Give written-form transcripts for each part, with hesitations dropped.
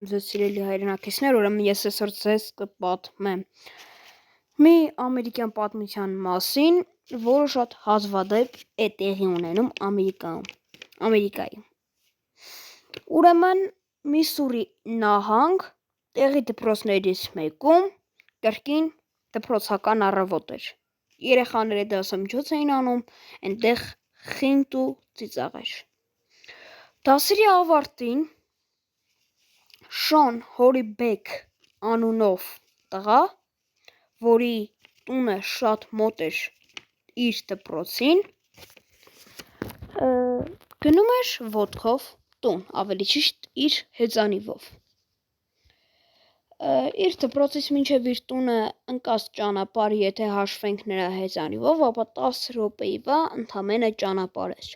Ձեզ սիրելի հայրենակիցներ, ուրեմն ես այսօր ձեզ կպատմեմ մի ամերիկյան պատմության մասին, որը շատ հազվադեպ է տեղի ունենում Ամերիկայում։ Ուրեմն Միսսուրի նահանգ տեղի դպրոցներից մեկում կրկին դպրոցական առավոտ էր։ Երեխաները դասամիջոց էին անում, այնտեղ խինտ ու ծիծաղ էր։ Դասերի ավարտին Շոն Հորիբեք անունով տղա, որի տունը շատ մոտ էր իր դպրոցին, գնում էր ոտքով տուն, ավելի ճիշտ իր հեծանիվով։ Իր դպրոցից մինչև իր տունը ընկած ճանապարհը, եթե հաշվենք նրա հեծանիվով, ապա 10 րոպեի ընդամենը ճանապարհ էր։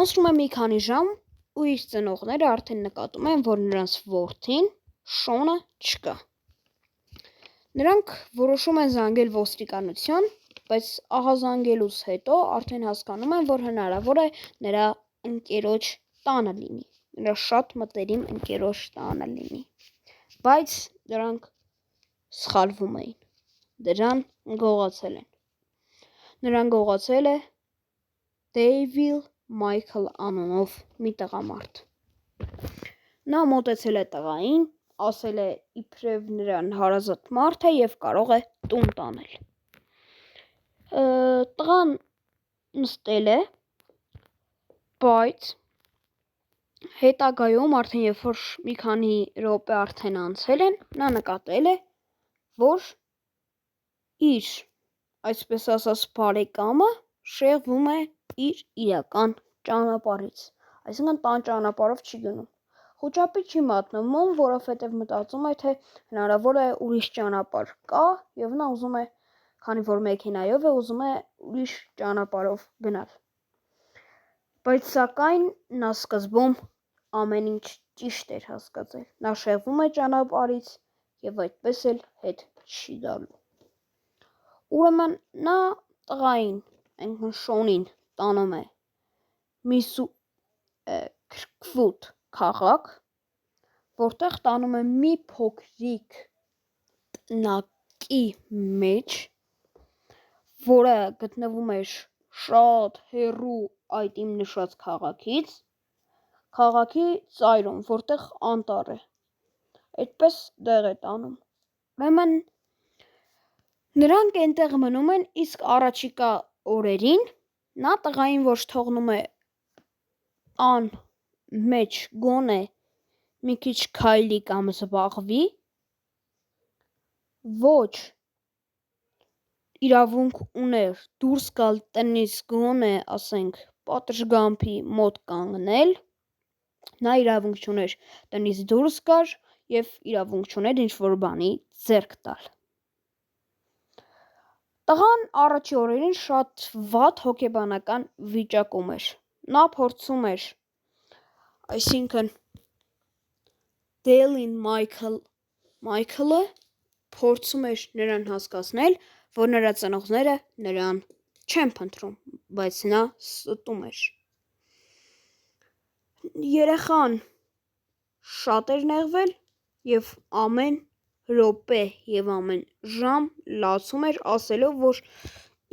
Անցնում է մի քանի ժամ ու իր ծնողները արդեն նկատում են, որ նրանց որդին Շոնը չկա։ Նրանք որոշում են զանգել ոստիկանություն, բայց ահազանգելուց հետո արդեն հասկանում են, որ հնարավոր է նրա ընկերոջ տանը լինի, նրա շատ մտերիմ ընկերոջ տանը լինի, բայց դրանք սխալվում էին, դրան գողացել են։ Նրան գողացել է Դեյվիլ Մայքլ անունով մի տղամարդ։ Նա մոտեցել է տղային, ասել է իբրև նրան հարազատ մարդ է և կարող է տուն տանել։ Տղան նստել է, բայց հետագայում արդեն երբ որ մի քանի րոպե արդեն անցել են, նա նկատել է, որ իր, այսպես ասած, բարեկամը շեղվում է իր իրական ճանապարհից, այսինքն տան ճանապարհով չի գնում։ Խուճապի չի մատնվում, որովհետև մտածում է, թե հնարավոր է ուրիշ ճանապարհ կա և նա ուզում է, քանի որ մեքենայով է, ուզում է ուրիշ ճանապարհով գնալ։ Բայց սակայն նա սկզբում ամեն ինչ ճիշտ էր հասկացել։ Նա շեղվում է ճանապարհից և այդպես էլ հետ չի գալու։ Ուրեմն նա տղային, այնքան Շոնին, տանում է Քրքվուդ քաղաք, որտեղ տանում է մի փոքրիկ տնակի մեջ, որը գտնվում էր շատ հեռու այդ իմ նշած քաղաքից, քաղաքի ծայրում, որտեղ անտառ է, այդպես տեղ է տանում։ Ուրեմն նրանք այնտեղ մնում են, իսկ առաջիկա օրերին նա տղային ոչ թողնում է տան մեջ գոնե մի քիչ քայլի կամ զբաղվի, ոչ իրավունք ուներ դուրս գալ տնից գոնե, ասենք, պատշգամբի մոտ կանգնել, նա իրավունք չուներ տնից դուրս գար և իրավունք չուներ ինչ-որ բանի ձեռք տալ։ Տղան առաջի օրերին շատ վատ հոգեբանական վիճակում էր։ Նա փորձում էր, այսինքն Դեյլին Մայքլը փորձում էր նրան հասկացնել, որ նրա ծնողները նրան չեն փնտրում, բայց նա ստում էր։ Երեխան շատ էր նեղվել և ամեն րոպե և ամեն ժամ լացում էր, ասելով, որ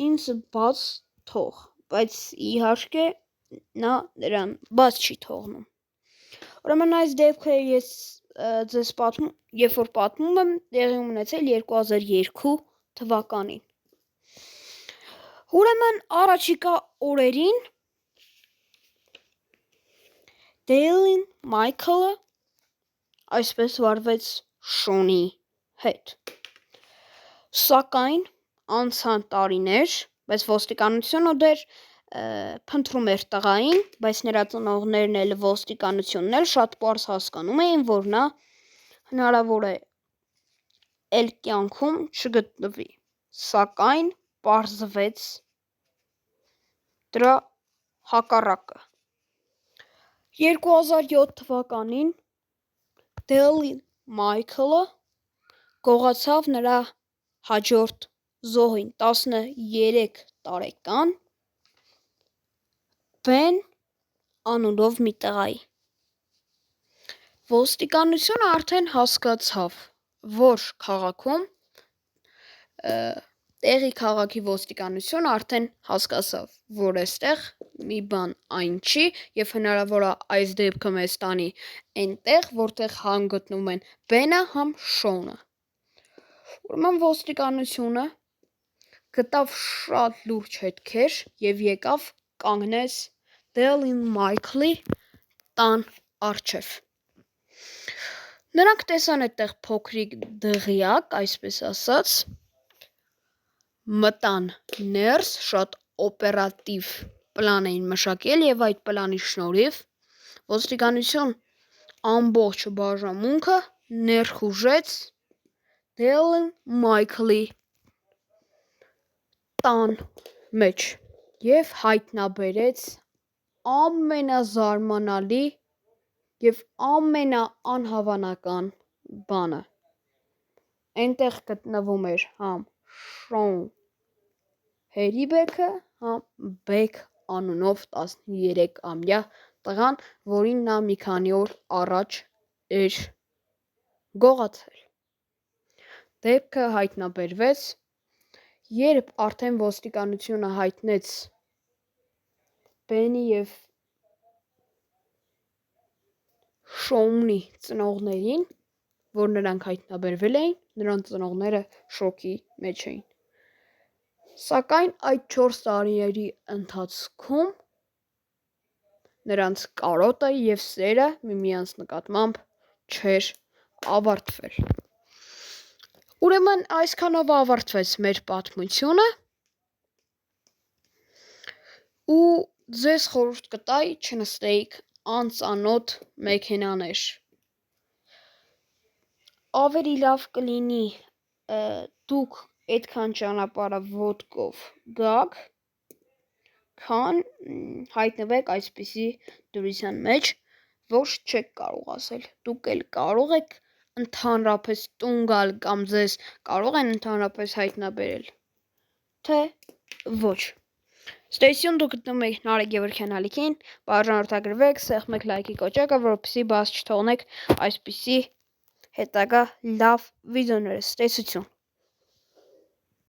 ինձ բաց թող, բայց իհարկե նա նրան բաց չի թողնում։ Ուրեմն այս դեպքը ես ձեզ երբ որ պատմում եմ, տեղի ունեցել 2002 թվականին։ Ուրեմն առաջիկա օրերին Դեյլին Մայքլը այսպես վարվեց Շոնի հետ։ Սակայն անցան տարիներ, բայց ոստիկանությունը դեռ փնտրում էր տղային, բայց նրա ծնողներն էլ ոստիկանությունն էլ շատ պարզ հասկանում էին, որ նա հնարավոր է էլ կյանքում չգտնվի, սակայն պարզվեց դրա հակառակը։ 2007 թվականին Դեյլին Մայքլը գողացավ նրա հաջորդ զոհին, 13 տարեկան Բեն անունով մի տղայի։ Ոստիկանությունը արդեն հասկացավ, որ քաղաքում տեղի քաղաքի ոստիկանությունը արդեն հասկացավ, որ այստեղ մի բան այն չի եւ հնարավոր է այս դեպքը մեզ տանի այնտեղ, որտեղ համ գտնվում են Բենը, համ Շոնը։ Ուրեմն ոստիկանությունը գտավ շատ լուրջ հետքեր եւ եկավ կանգնեց Դելին Մայքլի տան առջև։ Նրանք տեսան այդտեղ փոքրիկ դղյակ, այսպես ասած, մտան ներս, շատ օպերատիվ պլան էին մշակել եւ այդ պլանի շնորհիվ ոստիկանություն ամբողջ բաժանմունքը ներխուժեց Դելին Մայքլի տան մեջ եւ հայտնաբերեց ամենազարմանալի եւ ամենաանհավանական բանը։ Այնտեղ գտնվում էր համ Շոն Հերիբեքը, համ Բեք անունով 13-ամյա տղան, որին նա մի քանի օր առաջ էր գողացել։ Դեպքը հայտնաբերվեց, երբ արդեն ոստիկանությունը հայտնեց Բենի եւ Շոունի ծնողներին, որ նրանք հայտնաբերվել էին, նրանց ծնողները շոկի մեջ էին։ Սակայն այդ 4 տարիների ընթացքում նրանց կարոտը եւ սերը միմյանց նկատմամբ չէր ավարտվել։ Ուրեմն այսքանով ավարտվեց մեր պատմությունը ու ձեզ խորհուրդ կտայի չնստեիք անծանոթ մեքենաներ։ Ավելի լավ կլինի դուք այդքան ճանապարհը ոտքով գաք, քան հայտնվեք այսպիսի դրության մեջ, որ չեք կարող ասել։ Դուք էլ կարող եք ընդհանրապես տուն գալ կամ ձեզ կարող են ընդհանրապես հայտնաբերել, թե ոչ։ Ստեյսյուն, դուք գտնում եք Նարեկ Գևորգյան ալիքին, բաժանորդագրվեք, սեղմեք լայքի կոճակը, որպեսզի բաց չթողնեք այսպիսի հետագա լավ վիդեոները։ Ստեսություն։